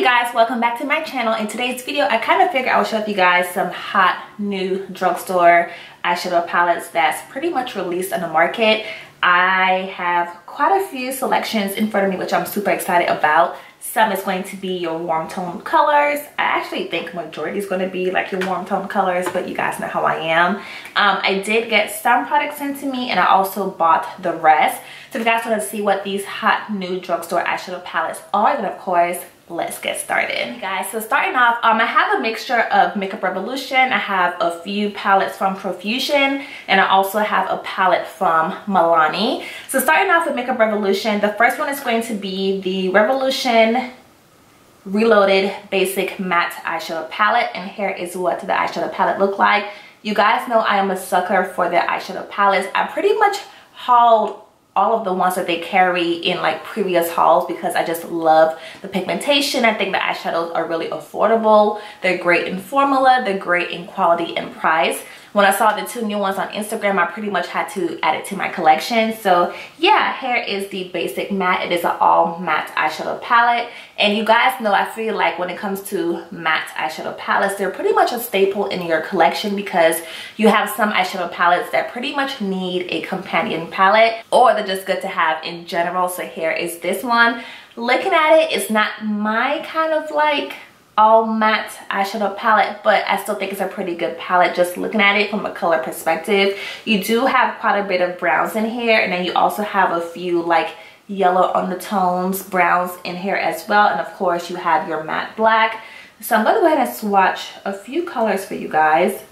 you guys, welcome back to my channel. In today's video I kind of figured I would show you guys some hot new drugstore eyeshadow palettes that's pretty much released on the market. I have quite a few selections in front of me which I'm super excited about. Some is going to be your warm tone colors. I actually think majority is going to be like your warm tone colors, but you guys know how I am. I did get some products sent to me and I also bought the rest. So if you guys want to see what these hot new drugstore eyeshadow palettes are, then of course let's get started. Hey guys, so starting off, I have a mixture of Makeup Revolution. I have a few palettes from Profusion and I also have a palette from Milani. So starting off with Makeup Revolution, the first one is going to be the Revolution Reloaded Basic Matte Eyeshadow Palette, and here is what the eyeshadow palette look like. You guys know I am a sucker for the eyeshadow palettes. I pretty much hauled all of the ones that they carry in like previous hauls because I just love the pigmentation. I think the eyeshadows are really affordable. They're great in formula, they're great in quality and price. When I saw the two new ones on Instagram, I pretty much had to add it to my collection. So yeah, here is the basic matte. It is an all matte eyeshadow palette. And you guys know, I feel like when it comes to matte eyeshadow palettes, they're pretty much a staple in your collection because you have some eyeshadow palettes that pretty much need a companion palette or they're just good to have in general. So here is this one. Looking at it, it's not my kind of like all matte eyeshadow palette, but I still think it's a pretty good palette just looking at it from a color perspective. You do have quite a bit of browns in here, and then you also have a few like yellow undertones, browns in here as well, and of course you have your matte black. So I'm going to go ahead and swatch a few colors for you guys,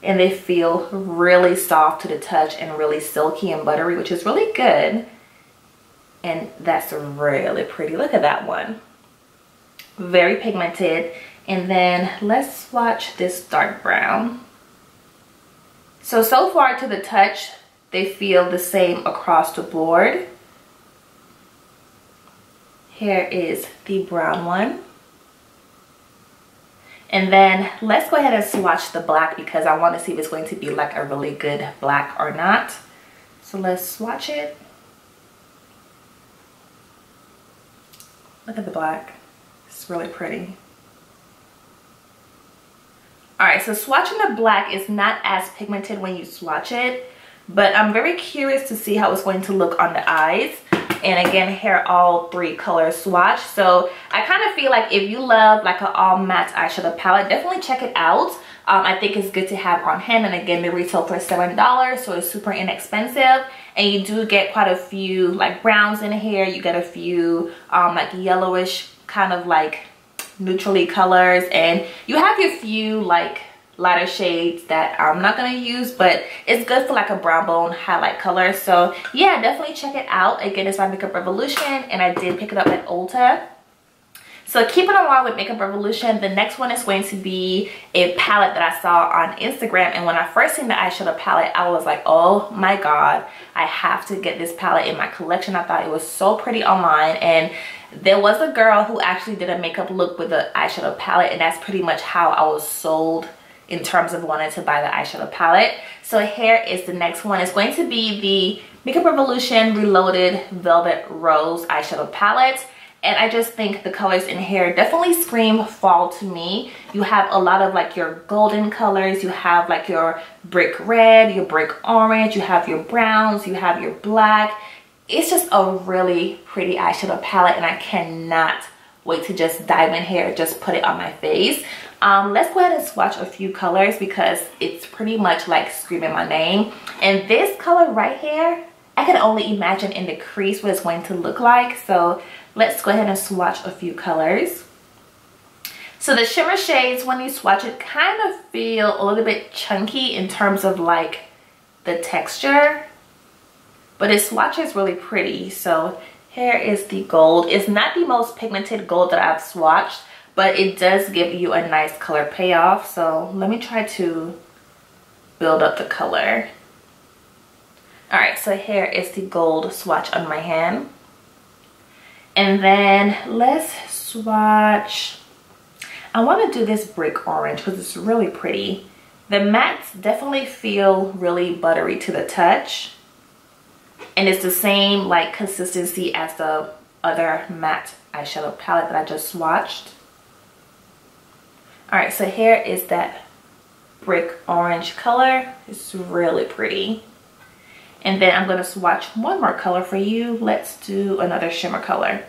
and they feel really soft to the touch and really silky and buttery, which is really good. And that's really pretty. Look at that one. Very pigmented. And then let's swatch this dark brown. So far to the touch, they feel the same across the board. Here is the brown one. And then let's go ahead and swatch the black because I want to see if it's going to be like a really good black or not. So let's swatch it. Look at the black. It's really pretty. Alright, so swatching the black is not as pigmented when you swatch it, but I'm very curious to see how it's going to look on the eyes. And again, here are all three colors swatched. So I kind of feel like if you love like an all matte eyeshadow palette, definitely check it out. I think it's good to have on hand, and again, they retail for $7, so it's super inexpensive. And you do get quite a few like browns in here. You get a few like yellowish kind of like neutrally colors, and you have your few like lighter shades that I'm not gonna use, but it's good for like a brown bone highlight color. So yeah, definitely check it out. Again, it's by Makeup Revolution and I did pick it up at Ulta. So keeping along with Makeup Revolution, the next one is going to be a palette that I saw on Instagram. And when I first seen the eyeshadow palette, I was like, oh my god, I have to get this palette in my collection. I thought it was so pretty online, and there was a girl who actually did a makeup look with the eyeshadow palette, and that's pretty much how I was sold in terms of wanting to buy the eyeshadow palette. So here is the next one. It's going to be the Makeup Revolution Reloaded Velvet Rose eyeshadow palette. And I just think the colors in here definitely scream fall to me. You have a lot of like your golden colors. You have like your brick red, your brick orange. You have your browns. You have your black. It's just a really pretty eyeshadow palette, and I cannot wait to just dive in here and just put it on my face. Let's go ahead and swatch a few colors because it's pretty much like screaming my name. And this color right here, I can only imagine in the crease what it's going to look like. So let's go ahead and swatch a few colors. So the shimmer shades, when you swatch it, kind of feel a little bit chunky in terms of like the texture, but its swatch is really pretty. So here is the gold. It's not the most pigmented gold that I've swatched, but it does give you a nice color payoff. So let me try to build up the color. Alright, so here is the gold swatch on my hand. And then let's swatch, I want to do this brick orange because it's really pretty. The mattes definitely feel really buttery to the touch, and it's the same like consistency as the other matte eyeshadow palette that I just swatched. All right, so here is that brick orange color. It's really pretty. And then I'm going to swatch one more color for you. Let's do another shimmer color.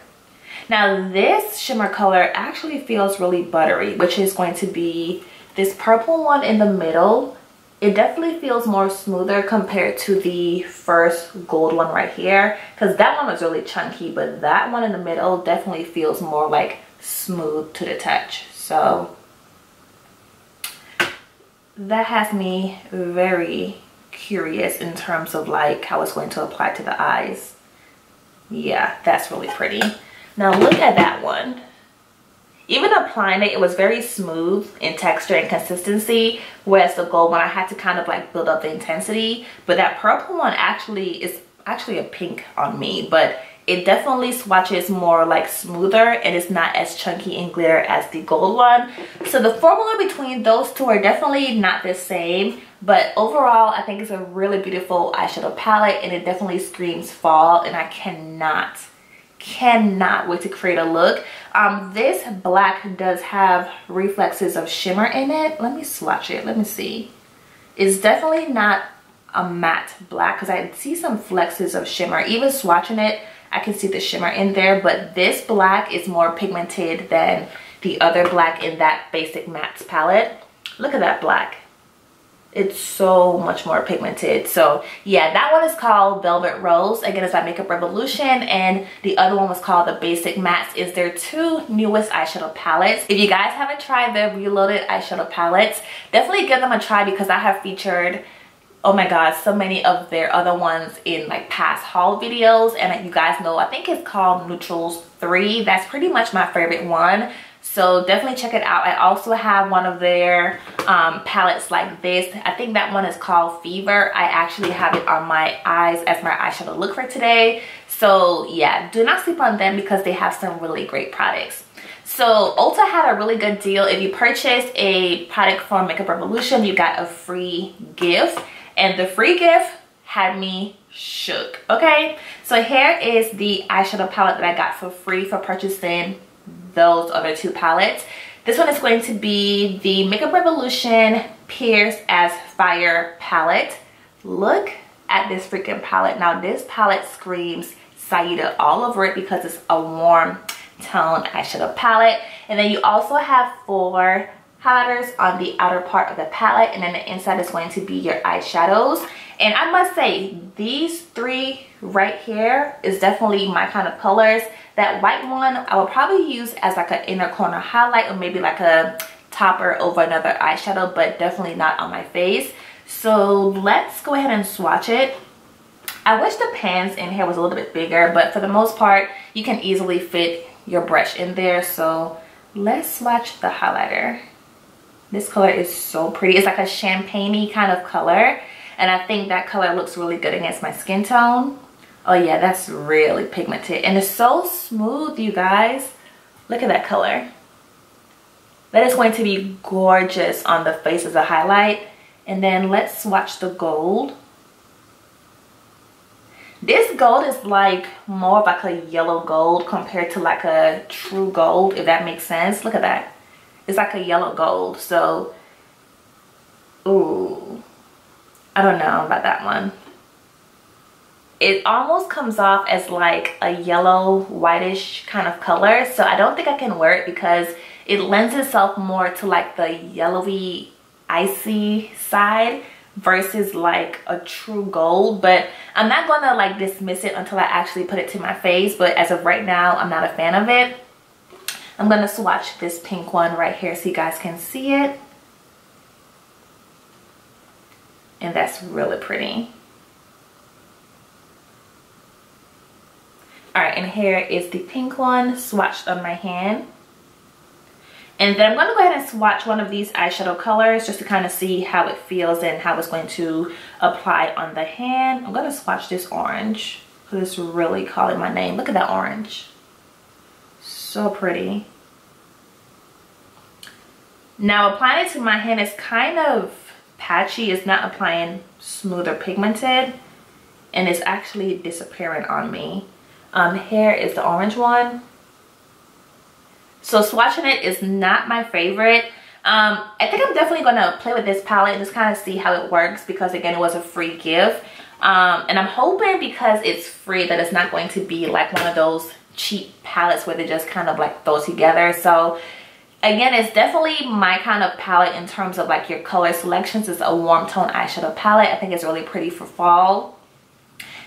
Now this shimmer color actually feels really buttery, which is going to be this purple one in the middle. It definitely feels more smoother compared to the first gold one right here, because that one was really chunky, but that one in the middle definitely feels more like smooth to the touch. So that has me very curious in terms of like how it's going to apply to the eyes. Yeah, that's really pretty. Now look at that one. Even applying it, it was very smooth in texture and consistency, whereas the gold one I had to kind of like build up the intensity. But that purple one actually is actually a pink on me, but it definitely swatches more like smoother and it's not as chunky and glitter as the gold one. So the formula between those two are definitely not the same, but overall I think it's a really beautiful eyeshadow palette and it definitely screams fall, and I cannot wait to create a look. This black does have reflexes of shimmer in it. Let me swatch it. Let me see. It's definitely not a matte black because I see some flexes of shimmer. Even swatching it, I can see the shimmer in there, but this black is more pigmented than the other black in that basic matte palette. Look at that black. It's so much more pigmented. So yeah, that one is called Velvet Rose. Again, it's by Makeup Revolution, and the other one was called the Basic Mattes. Is their two newest eyeshadow palettes. If you guys haven't tried the Reloaded eyeshadow palettes, definitely give them a try because I have featured, oh my god, so many of their other ones in like past haul videos, and you guys know I think it's called Neutrals 3. That's pretty much my favorite one. So definitely check it out. I also have one of their palettes like this. I think that one is called Fever. I actually have it on my eyes as my eyeshadow look for today. So yeah, do not sleep on them because they have some really great products. So Ulta had a really good deal. If you purchased a product from Makeup Revolution, you got a free gift. And the free gift had me shook, okay? So here is the eyeshadow palette that I got for free for purchasing those other two palettes. This one is going to be the Makeup Revolution Pierce as Fire palette. Look at this freaking palette. Now this palette screams Saida all over it because it's a warm tone eyeshadow palette. And then you also have 4 highlighters on the outer part of the palette, and then the inside is going to be your eyeshadows. And I must say, these 3 right here is definitely my kind of colors. That white one I will probably use as like an inner corner highlight, or maybe like a topper over another eyeshadow, but definitely not on my face. So let's go ahead and swatch it. I wish the pans in here was a little bit bigger, but for the most part you can easily fit your brush in there. So let's swatch the highlighter. This color is so pretty. It's like a champagne-y kind of color, and I think that color looks really good against my skin tone. Oh yeah, that's really pigmented, and it's so smooth, you guys. Look at that color. That is going to be gorgeous on the face as a highlight. And then let's swatch the gold. This gold is like more of like a yellow gold compared to like a true gold, if that makes sense. Look at that. It's like a yellow gold. So, ooh, I don't know about that one. It almost comes off as like a yellow whitish kind of color, so I don't think I can wear it because it lends itself more to like the yellowy icy side versus like a true gold. But I'm not gonna like dismiss it until I actually put it to my face, but as of right now I'm not a fan of it. I'm gonna swatch this pink one right here so you guys can see it, and that's really pretty. Alright, and here is the pink one swatched on my hand. And then I'm going to go ahead and swatch one of these eyeshadow colors just to kind of see how it feels and how it's going to apply on the hand. I'm going to swatch this orange because it's really calling my name. Look at that orange. So pretty. Now applying it to my hand is kind of patchy. It's not applying smooth or pigmented, and it's actually disappearing on me. Here is the orange one. So swatching it is not my favorite. I think I'm definitely gonna play with this palette and just kind of see how it works, because again, it was a free gift. And I'm hoping, because it's free, that it's not going to be like one of those cheap palettes where they just kind of like throw together. So again, it's definitely my kind of palette in terms of like your color selections. It's a warm tone eyeshadow palette. I think it's really pretty for fall.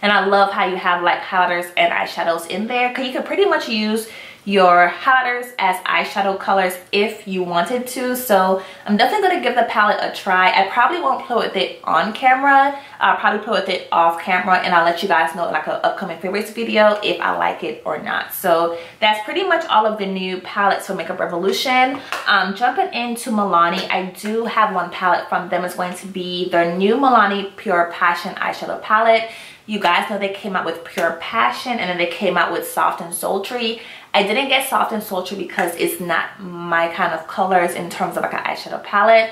And I love how you have like highlighters and eyeshadows in there, because you can pretty much use your highlighters as eyeshadow colors if you wanted to. So I'm definitely going to give the palette a try. I probably won't play with it on camera. I'll probably play with it off camera, and I'll let you guys know like an upcoming favorites video if I like it or not. So that's pretty much all of the new palettes for Makeup Revolution. Jumping into Milani, I do have one palette from them. It's going to be their new Milani Pure Passion eyeshadow palette. You guys know they came out with Pure Passion, and then they came out with Soft and Sultry. I didn't get Soft and Sultry because it's not my kind of colors in terms of like an eyeshadow palette.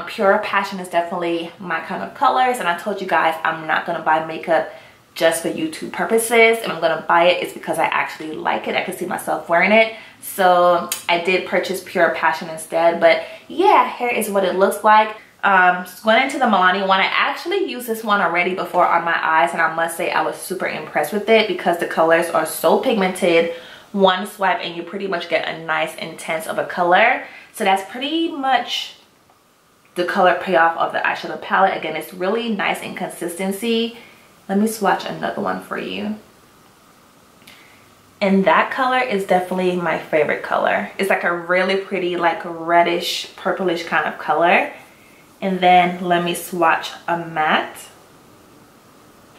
Pure Passion is definitely my kind of colors, and I told you guys I'm not going to buy makeup just for YouTube purposes. If I'm going to buy it, it's because I actually like it. I can see myself wearing it. So I did purchase Pure Passion instead. But yeah, here is what it looks like. Going into the Milani one, I actually used this one already before on my eyes, and I must say I was super impressed with it because the colors are so pigmented. One swipe and you pretty much get a nice intense of a color. So that's pretty much the color payoff of the eyeshadow palette. Again, it's really nice in consistency. Let me swatch another one for you. And that color is definitely my favorite color. It's like a really pretty like reddish purplish kind of color. And then let me swatch a matte.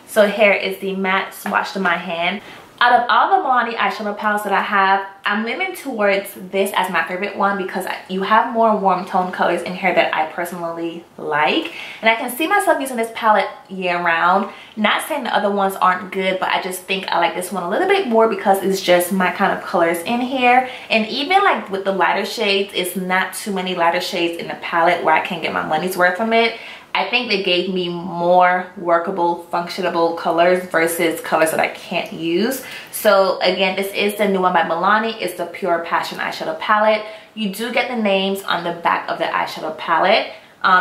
So here is the matte swatched in my hand. Out of all the Milani eyeshadow palettes that I have, I'm leaning towards this as my favorite one because you have more warm tone colors in here that I personally like. And I can see myself using this palette year round. Not saying the other ones aren't good, but I just think I like this one a little bit more because it's just my kind of colors in here. And even like with the lighter shades, it's not too many lighter shades in the palette where I can get my money's worth from it. I think they gave me more workable, functionable colors versus colors that I can't use. So again, this is the new one by Milani. It's the Pure Passion eyeshadow palette. You do get the names on the back of the eyeshadow palette.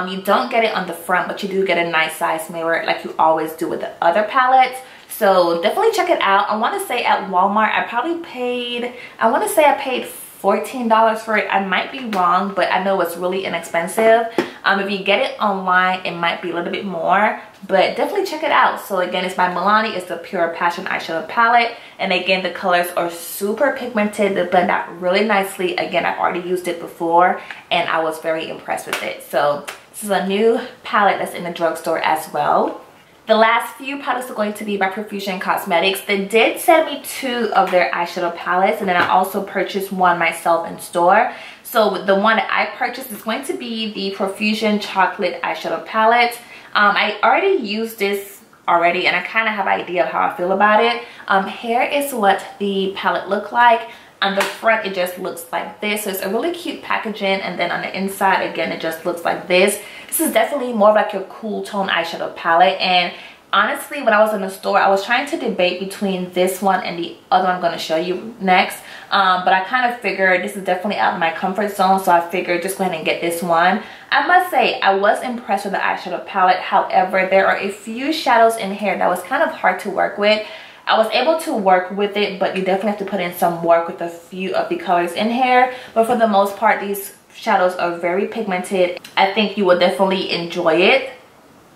You don't get it on the front, but you do get a nice size mirror like you always do with the other palettes. So definitely check it out. I want to say at Walmart, I probably paid, I want to say I paid $14 for it. I might be wrong, but I know it's really inexpensive. If you get it online, it might be a little bit more, but definitely check it out. So again, it's by Milani. It's the Pure Passion eyeshadow palette, and again, the colors are super pigmented. They blend out really nicely. Again, I've already used it before and I was very impressed with it. So this is a new palette that's in the drugstore as well. The last few products are going to be by Profusion Cosmetics. They did send me 2 of their eyeshadow palettes, and then I also purchased one myself in store. So the one that I purchased is going to be the Profusion Chocolate eyeshadow palette. I already used this already, and I kind of have an idea of how I feel about it. Here is what the palette looked like. On the front, it just looks like this. So it's a really cute packaging, and then on the inside, again, it just looks like this. This is definitely more of like your cool tone eyeshadow palette. And honestly, when I was in the store, I was trying to debate between this one and the other one I'm going to show you next. But I kind of figured this is definitely out of my comfort zone, so I figured just go ahead and get this one. I must say, I was impressed with the eyeshadow palette. However, there are a few shadows in here that was kind of hard to work with. I was able to work with it, but you definitely have to put in some work with a few of the colors in here. But for the most part, these shadows are very pigmented. I think you will definitely enjoy it.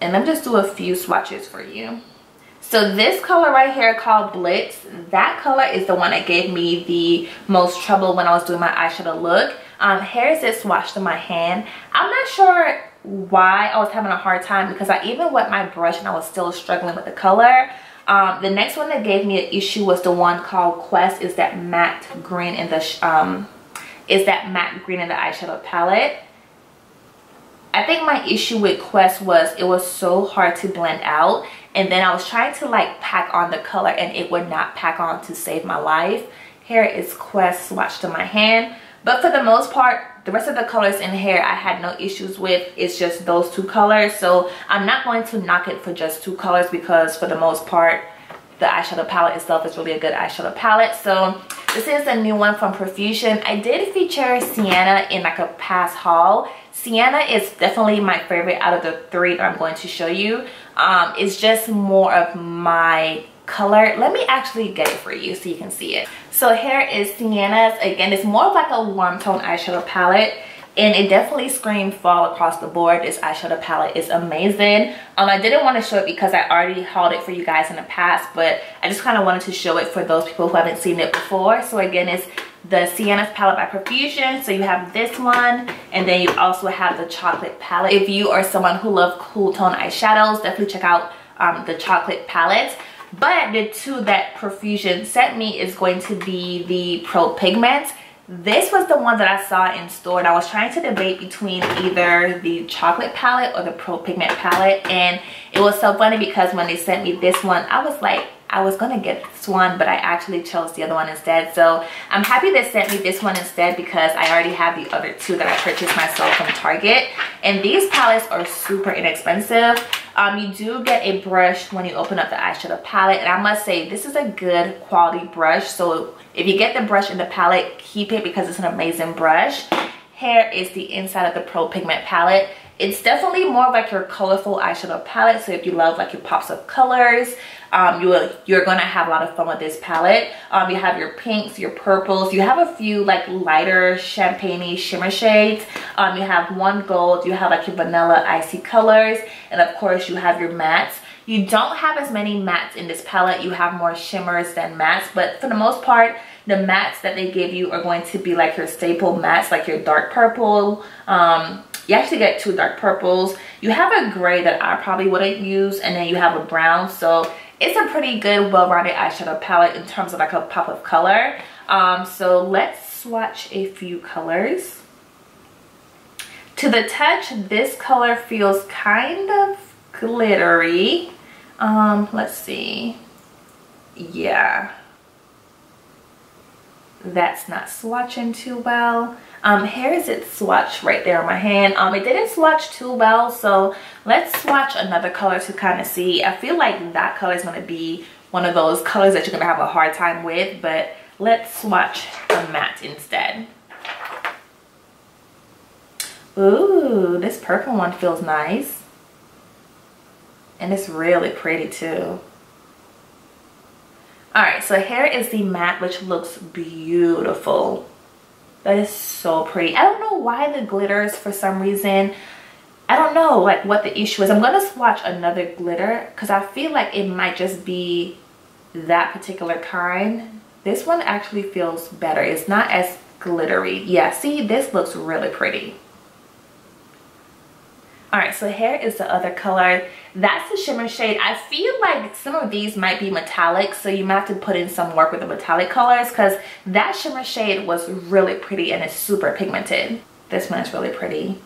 And let me just do a few swatches for you. So this color right here called Blitz, that color is the one that gave me the most trouble when I was doing my eyeshadow look. Here's it swatched in my hand. I'm not sure why I was having a hard time because I even wet my brush and I was still struggling with the color. The next one that gave me an issue was the one called Quest. Is that matte green in the eyeshadow palette. I think my issue with Quest was it was so hard to blend out, and then I was trying to like pack on the color and it would not pack on to save my life. Here is Quest swatched in my hand, but for the most part, the rest of the colors in here I had no issues with. It's just those 2 colors, so I'm not going to knock it for just 2 colors because for the most part the eyeshadow palette itself is really a good eyeshadow palette. So this is a new one from Profusion. I did feature Sienna in like a past haul. Sienna is definitely my favorite out of the three that I'm going to show you. It's just more of my color. Let me actually get it for you so you can see it. So here is Sienna's. Again, it's more of like a warm tone eyeshadow palette, and it definitely screams fall across the board. This eyeshadow palette is amazing. I didn't want to show it because I already hauled it for you guys in the past, but I just kind of wanted to show it for those people who haven't seen it before. So again, it's the Sienna's palette by Profusion. So you have this one, and then you also have the chocolate palette. If you are someone who loves cool tone eyeshadows, definitely check out the chocolate palette. But the two that Profusion sent me is going to be the Pro Pigment. This was the one that I saw in store, and I was trying to debate between either the chocolate palette or the Pro Pigment palette. And it was so funny because when they sent me this one, I was like, I was gonna get this one, but I actually chose the other one instead. So I'm happy they sent me this one instead because I already have the other two that I purchased myself from Target. And these palettes are super inexpensive. You do get a brush when you open up the eyeshadow palette, and I must say this is a good quality brush. So if you get the brush in the palette, keep it because it's an amazing brush. Here is the inside of the Pro Pigment palette. It's definitely more of like your colorful eyeshadow palette. So if you love like your pops of colors, you're gonna have a lot of fun with this palette. You have your pinks, your purples. You have a few like lighter champagne-y shimmer shades. You have one gold. You have like your vanilla icy colors, and of course you have your mattes. You don't have as many mattes in this palette. You have more shimmers than mattes, but for the most part, the mattes that they give you are going to be like your staple mattes, like your dark purple. You actually get two dark purples. You have a gray that I probably wouldn't use, and then you have a brown. So it's a pretty good, well-rounded eyeshadow palette in terms of like a pop of color. So let's swatch a few colors. To the touch, this color feels kind of glittery. Let's see. Yeah, that's not swatching too well. Here is its swatch right there on my hand. It didn't swatch too well, so let's swatch another color to kind of see. I feel like that color is going to be one of those colors that you're going to have a hard time with, but let's swatch a matte instead. Ooh, this purple one feels nice, and it's really pretty too. Alright, so here is the matte, which looks beautiful. That is so pretty. I don't know why the glitters, for some reason, I don't know like what the issue is. I'm gonna swatch another glitter because I feel like it might just be that particular kind. This one actually feels better. It's not as glittery. Yeah, see, this looks really pretty. Alright, so here is the other color. That's the shimmer shade. I feel like some of these might be metallic, so you might have to put in some work with the metallic colors because that shimmer shade was really pretty and it's super pigmented. This one is really pretty.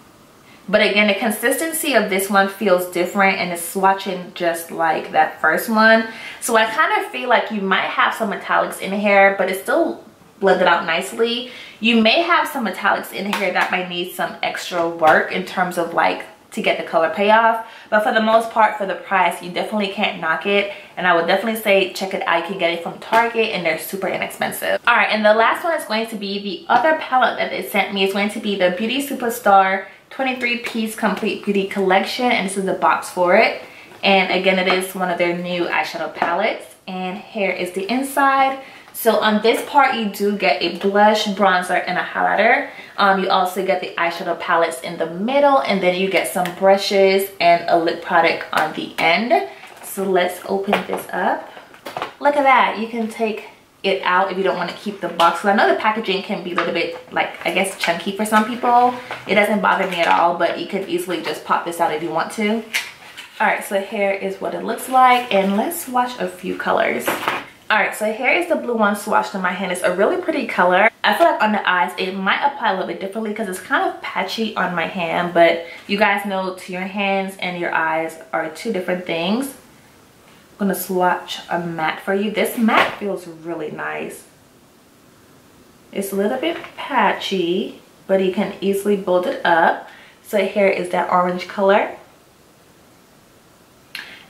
But again, the consistency of this one feels different and it's swatching just like that first one. So I kind of feel like you might have some metallics in here, but it's still blended out nicely. You may have some metallics in here that might need some extra work in terms of like to get the color payoff, but for the most part, for the price, you definitely can't knock it, and I would definitely say check it out. You can get it from Target and they're super inexpensive. All right, and the last one is going to be the other palette that they sent me. It's going to be the Beauty Superstar 23-piece complete beauty collection, and this is the box for it. And again, it is one of their new eyeshadow palettes, and here is the inside. So on this part, you do get a blush, bronzer, and a highlighter. You also get the eyeshadow palettes in the middle, and then you get some brushes and a lip product on the end. So let's open this up. Look at that. You can take it out if you don't want to keep the box. So I know the packaging can be a little bit, like, I guess chunky for some people. It doesn't bother me at all, but you can easily just pop this out if you want to. All right, so here is what it looks like, and let's swatch a few colors. Alright, so here is the blue one swatched on my hand. It's a really pretty color. I feel like on the eyes, it might apply a little bit differently because it's kind of patchy on my hand. But you guys know to your hands and your eyes are two different things. I'm going to swatch a matte for you. This matte feels really nice. It's a little bit patchy, but you can easily build it up. So here is that orange color.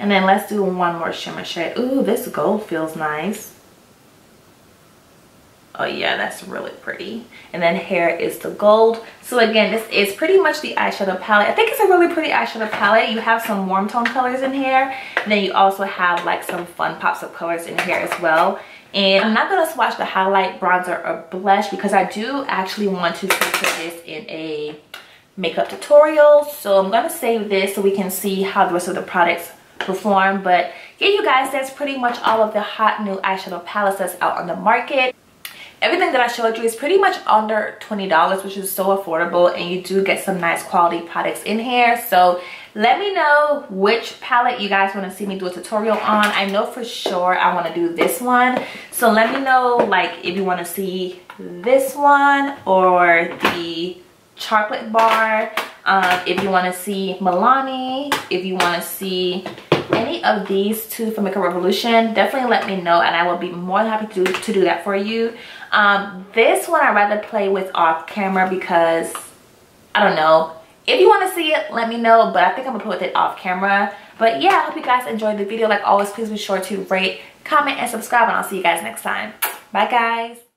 And then let's do one more shimmer shade. Ooh, this gold feels nice. Oh yeah, that's really pretty. And then here is the gold. So again, this is pretty much the eyeshadow palette. I think it's a really pretty eyeshadow palette. You have some warm tone colors in here. And then you also have like some fun pops of colors in here as well. And I'm not going to swatch the highlight, bronzer, or blush because I do actually want to feature this in a makeup tutorial. So I'm going to save this so we can see how the rest of the products perform. But yeah, you guys, that's pretty much all of the hot new eyeshadow palettes that's out on the market. Everything that I showed you is pretty much under $20, which is so affordable, and you do get some nice quality products in here. So let me know which palette you guys want to see me do a tutorial on. I know for sure I want to do this one. So let me know like if you want to see this one or the chocolate bar, if you want to see Milani, if you want to see any of these two for Makeup Revolution, definitely let me know and I will be more than happy to do that for you. This one I'd rather play with off camera because I don't know. If you want to see it, let me know, but I think I'm gonna play with it off camera. But yeah, I hope you guys enjoyed the video. Like always, please be sure to rate, comment, and subscribe, and I'll see you guys next time. Bye guys.